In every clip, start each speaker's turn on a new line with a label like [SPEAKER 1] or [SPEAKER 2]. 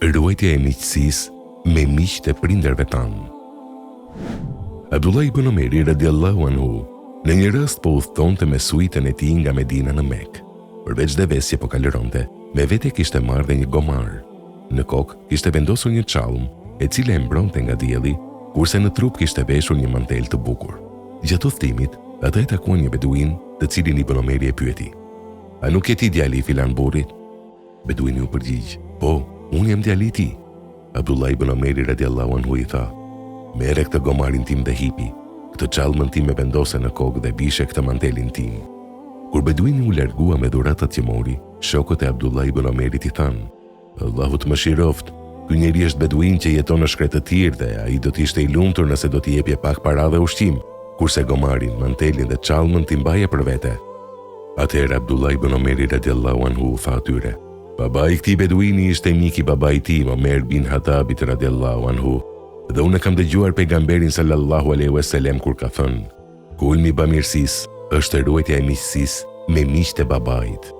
[SPEAKER 1] Ruajtja e miqësisë me miqtë e prindërve tanë. Abdullah ibn Omeri radiallahu anhu në një rast po udhtonte me suitën e tij nga Medina në Mekë. Përveç devesje po kaloronte, me vete kishte marrë dhe një gomar. Në kokë kishte vendosur një çalm, e cila e mbronte nga dielli, kurse në trup kishte veshur një mantel të bukur. Gjatë udhëtimit, ata e takuan një beduin, të cilin ibn Omeri e pyeti: "A nuk je ti djali i filan burrit?" Beduini u përgjigj: "Po, unë jam djali i tij." Abdullah ibn Omeri radiallahu anhu i tha: "Merre këtë gomarin tim dhe hipi, këtë çalmën tim e vendose në kokë dhe bishe këtë mantelin tim." Kur beduini u largua me dhuratat që mori, shokët e Abdullah ibn Omerit i thanë: "Allahu të mëshiroft, ky njeri është beduin që jeton në shkretë të tirë dhe ai do të ishte i lumtur nëse do t'i jepje pak para dhe ushqim, kurse gomarin, mantelin dhe çalmën t'i mbaje për vete." Atëherë Abdullah ibn Omeri radiallahu anhu u tha atyre: "Babai i këtij beduini ishte mik i babait tim, Omer bin Hatabit radiallahu anhu, dhe unë kam dëgjuar pejgamberin sallallahu alaihi wasallam kur ka thënë: kulmi i bamirësisë është ruajtja e miqësisë me miqtë e babait."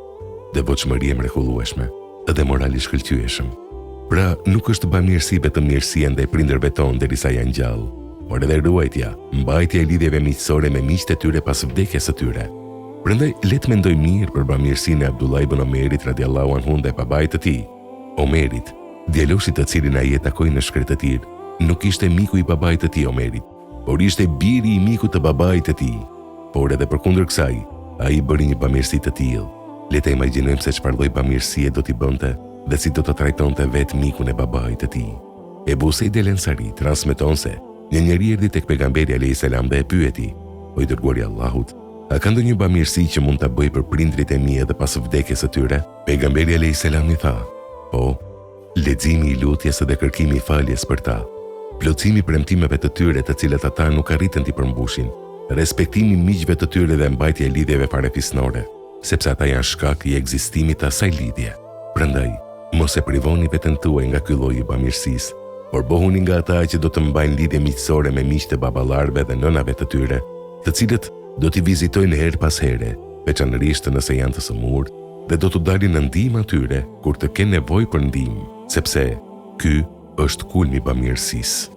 [SPEAKER 1] Devotshmëria e mrekullueshme dhe morali i shkëlqyeshëm. Pra, nuk është bamirësi vetëm mirësia ndaj prindërve tonë derisa janë gjallë, por edhe ruajtja, mbajtja e lidhjeve miqësore me miqtë e tyre pas vdekjes së tyre. Prandaj le të mendojmë mirë për bamirësinë e Abdullah ibn Omerit radiallahu anhu ndaj babait të tij. Omerit, djaloshit të cilin ai e takoi në shkretë të tirë, nuk ishte miku i babait të tij Omerit, por ishte biri i mikut të babait të tij. Por edhe përkundër kësaj, ai bëri një bamirësi të tillë. Le të imagjinojmë se çfarë lloj bamirësie do t'i bënte dhe si do të trajtonte vetë mikun e babait të tij. Ebu Sejd el-Ansari transmeton se një njeri erdhi tek pejgamberi alayhis salam dhe e pyeti: "O i dërguari i Allahut, a ka ndonjë bamirësi që mund ta bëj për prindrit e mi edhe pas vdekjes së tyre?" Pejgamberi alayhis salam i tha: "Po, leximi i lutjes dhe kërkimi i faljes për ta, plotësimi i premtimeve të tyre të cilat ata nuk arritën t'i përmbushin, respektimi i miqve të tyre dhe mbajtja e lidhjeve farefisnore, sepse ata janë shkak i ekzistimit të asaj lidhje. Prandaj, mos e privoni veten tuaj nga ky lloj i bamirësisë, por bëhuni nga ata që do të mbajnë lidhje miqësore me miqtë e baballarëve dhe nënave të tyre, të cilët do t'i vizitojnë her pas here, veçanërisht nëse janë të sëmurë, dhe do t'u dalin në ndihmë atyre kur të kenë nevojë për ndihmë, sepse ky është kulmi i bamirësisë."